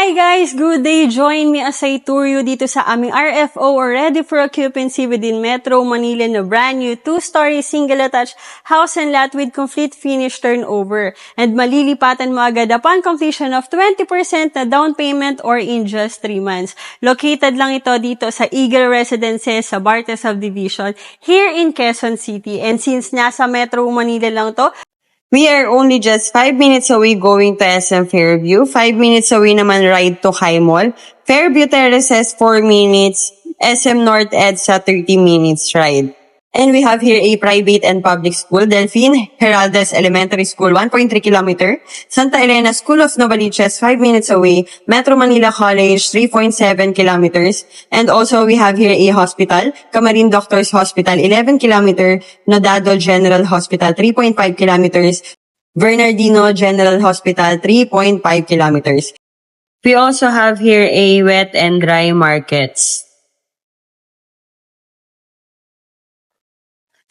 Hi guys! Good day! Join me as I tour you dito sa aming RFO or Ready for Occupancy within Metro Manila na brand new 2-story single-attached house and lot with complete finish turnover. And malilipatan mo agad upon completion of 20% na down payment or in just 3 months. Located lang ito dito sa Eagle Residences sa ZABARTE Subdivision here in Quezon City. And since nasa Metro Manila lang to, we are only just 5 minutes away going to SM Fairview. 5 minutes away naman ride to High Mall. Fairview Terraces, 4 minutes. SM North EDSA, 30 minutes ride. And we have here a private and public school. Delphine Heraldes Elementary School, 1.3 kilometer. Santa Elena School of Novaliches, 5 minutes away. Metro Manila College, 3.7 kilometers. And also we have here a hospital. Camarin Doctors Hospital, 11 kilometer. Nodado General Hospital, 3.5 kilometers. Bernardino General Hospital, 3.5 kilometers. We also have here a wet and dry markets.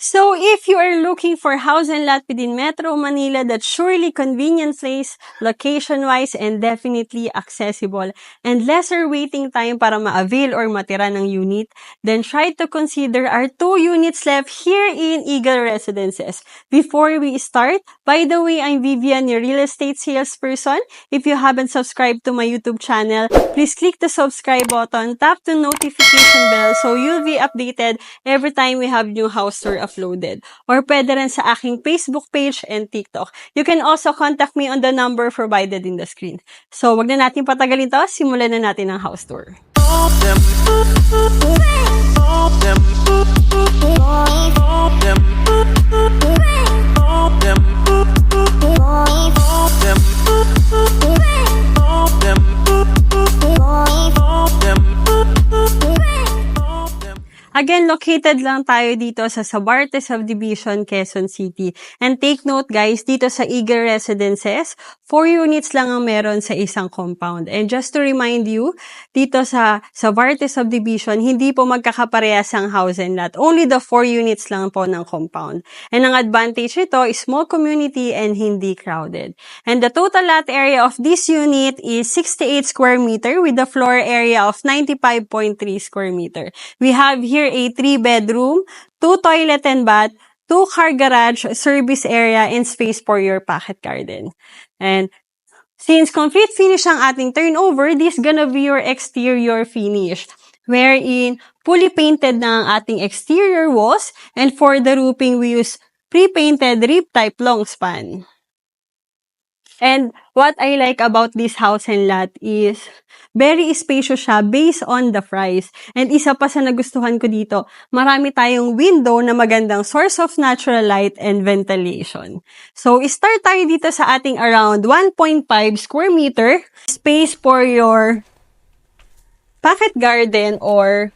So, if you are looking for house and lot within Metro Manila that's surely convenient place, location-wise, and definitely accessible, and lesser waiting time para ma-avail or matira ng unit, then try to consider our 2 units left here in Eagle Residences. Before we start, by the way, I'm Vivian, your real estate salesperson. If you haven't subscribed to my YouTube channel, please click the subscribe button, tap the notification bell so you'll be updated every time we have new house tour uploaded. Or pwede rin sa aking Facebook page and TikTok. You can also contact me on the number provided in the screen. So, wag na natin patagalin to. Simulan na natin ang house tour. Again, located lang tayo dito sa ZABARTE Subdivision, Quezon City. And take note guys, dito sa Eagle Residences, 4 units lang ang meron sa isang compound. And just to remind you, dito sa ZABARTE Subdivision, hindi po magkakaparehas ang house and lot. Only the 4 units lang po ng compound. And ang advantage nito is small community and hindi crowded. And the total lot area of this unit is 68 square meter with a floor area of 95.3 square meter. We have here a 3-bedroom, 2 toilet and bath, 2-car garage, service area, and space for your pocket garden. And since complete finish ang ating turnover, this gonna be your exterior finish, wherein fully painted na ang ating exterior walls, and for the roofing, we use pre-painted rip-type long span. And what I like about this house and lot is very spacious siya based on the price. And isa pa sa nagustuhan ko dito, marami tayong window na magandang source of natural light and ventilation. So, start tayo dito sa ating around 1.5 square meter space for your pocket garden or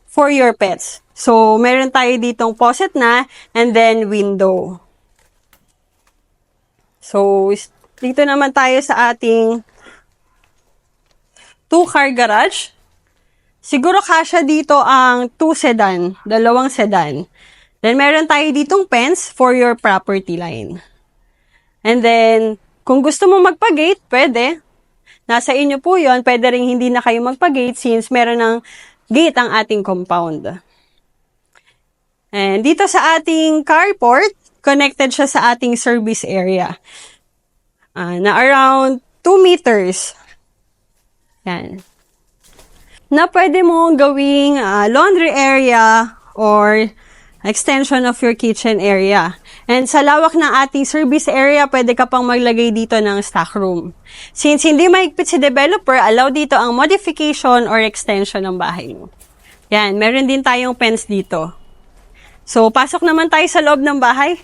for your pets. So, meron tayo ditong faucet na and then window. So, dito naman tayo sa ating 2-car garage. Siguro kasya dito ang 2 sedan, 2 sedan. Then meron tayo ditong fence for your property line. And then, kung gusto mo magpa-gate, pwede. Nasa inyo po yon. Pwede rin hindi na kayo magpa-gate since meron ng gate ang ating compound. And dito sa ating carport, connected siya sa ating service area. Na around 2 meters. Yan. Na pwede mo gawing laundry area or extension of your kitchen area. And sa lawak ng ating service area, pwede ka pang maglagay dito ng stock room. Since hindi mahigpit si developer, allow dito ang modification or extension ng bahay mo. Yan, meron din tayong fence dito. So, pasok naman tayo sa loob ng bahay.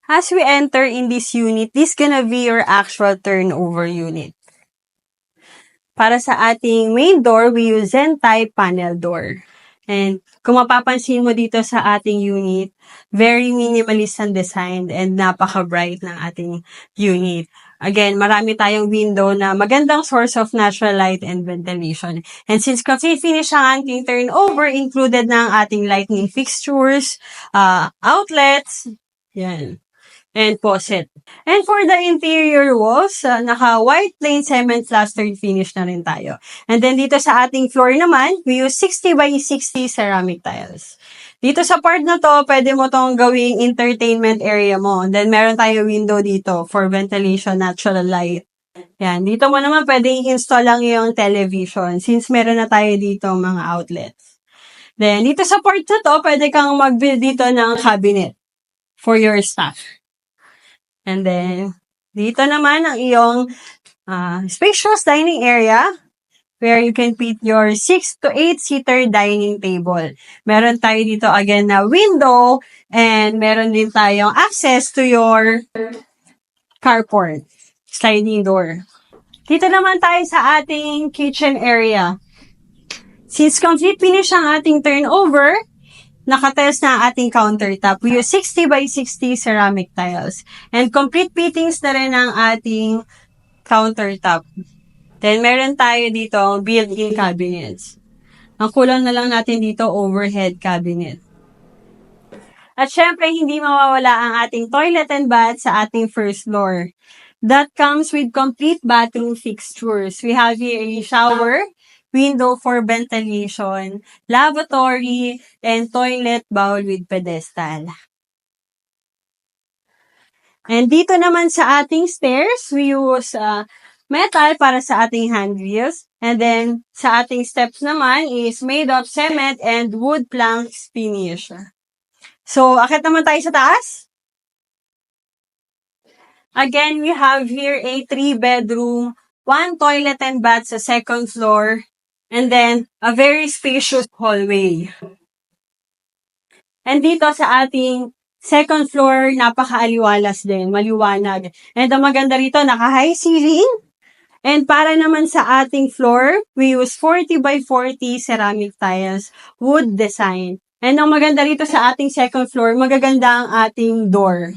As we enter in this unit, this gonna be your actual turnover unit. Para sa ating main door, we use Zen-type panel door. And kung mapapansin mo dito sa ating unit, very minimalist ang design and napaka-bright ng ating unit. Again, marami tayong window na magandang source of natural light and ventilation. And since complete finish ang ating turnover, included na ang ating lighting fixtures, outlets, yan, and faucet. And for the interior walls, naka-white plain cement plastered finish na rin tayo. And then dito sa ating floor naman, we use 60 by 60 ceramic tiles. Dito sa part na to, pwede mo tong gawing entertainment area mo. And then meron tayo window dito for ventilation, natural light. Yan. Dito mo naman pwede i-install lang yung television since meron na tayo dito mga outlets. Then dito sa part na to, pwede kang mag-build dito ng cabinet for your staff. And then dito naman ang iyong spacious dining area where you can put your 6 to 8 seater dining table. Meron tayo dito again na window and meron din tayong access to your carport, sliding door. Dito naman tayo sa ating kitchen area. Since complete finish ang ating turnover, nakatiles na ang ating countertop. We use 60 by 60 ceramic tiles. And complete fittings na rin ang ating countertop. Then, meron tayo dito built-in cabinets. Ang kulang na lang natin dito, overhead cabinet. At syempre, hindi mawawala ang ating toilet and bath sa ating first floor. That comes with complete bathroom fixtures. We have here a shower, window for ventilation, lavatory, and toilet bowl with pedestal. And dito naman sa ating stairs, we use metal para sa ating handrails. And then, sa ating steps naman is made of cement and wood planks finish. So, akit naman tayo sa taas. Again, we have here a 3-bedroom, 1 toilet and bath sa second floor, and then a very spacious hallway. And dito sa ating second floor, napaka-aliwalas din, maliwanag. And ang maganda rito, naka-high ceiling. And para naman sa ating floor, we use 40 by 40 ceramic tiles, wood design. And ang maganda rito sa ating second floor, magaganda ang ating door.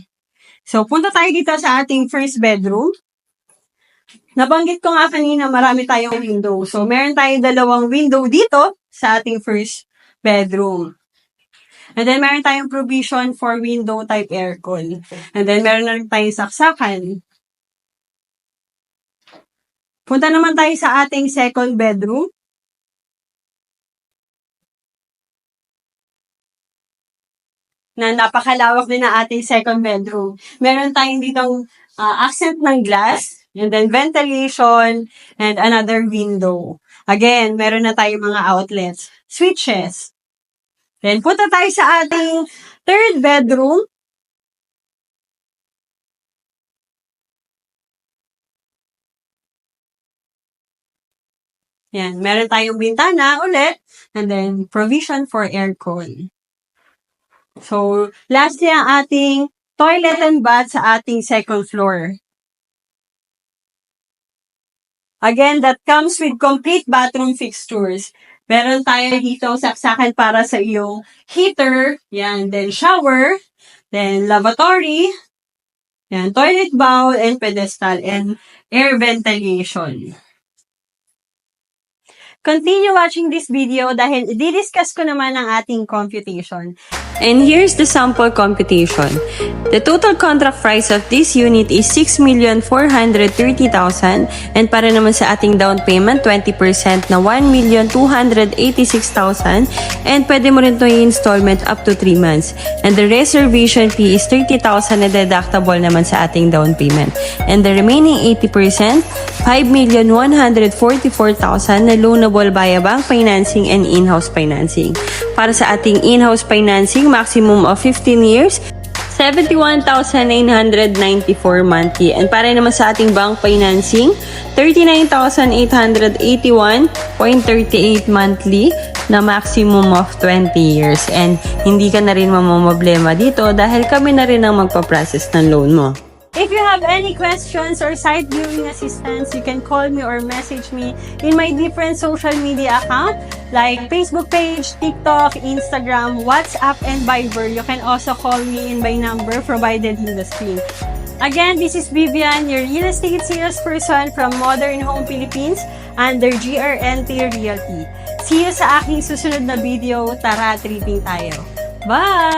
So, punta tayo dito sa ating first bedroom. Nabanggit ko nga kanina, marami tayong window. So, meron tayong 2 window dito sa ating first bedroom. And then, meron tayong provision for window type aircon. And then, meron na rin tayong saksakan. Punta naman tayo sa ating second bedroom. Na napakalawak din na ating second bedroom. Meron tayong ditong accent ng glass, and then ventilation, and another window. Again, meron na tayong mga outlets, switches. Then, punta tayo sa ating third bedroom. Yan, meron tayong bintana ulit, and then provision for aircon. So, lastly, ang ating toilet and bath sa ating second floor. Again, that comes with complete bathroom fixtures. Meron tayo dito saksakan para sa iyong heater, yan, then shower, then lavatory, yan, toilet bowl, and pedestal, and air ventilation. Continue watching this video dahil i-discuss ko naman ang ating computation. And here's the sample computation. The total contract price of this unit is 6,430,000 and para naman sa ating down payment, 20% na 1,286,000 and pwede mo rin ito i-installment up to 3 months. And the reservation fee is 30,000 na deductible naman sa ating down payment. And the remaining 80%, 5,144,000 na loanable via bank financing and in-house financing. Para sa ating in-house financing, maximum of 15 years, 71,994 monthly. And para naman sa ating bank financing, 39,881.38 monthly na maximum of 20 years. And hindi ka na rin mamamblema dito dahil kami na rin ang magpaprocess ng loan mo. If you have any questions or site viewing assistance, you can call me or message me in my different social media account like Facebook page, TikTok, Instagram, WhatsApp, and Viber. You can also call me in my number provided in the screen. Again, this is Vivian, your real estate salesperson from Modern Home Philippines under GRNT Realty. See you sa aking susunod na video. Tara, tripping tayo. Bye!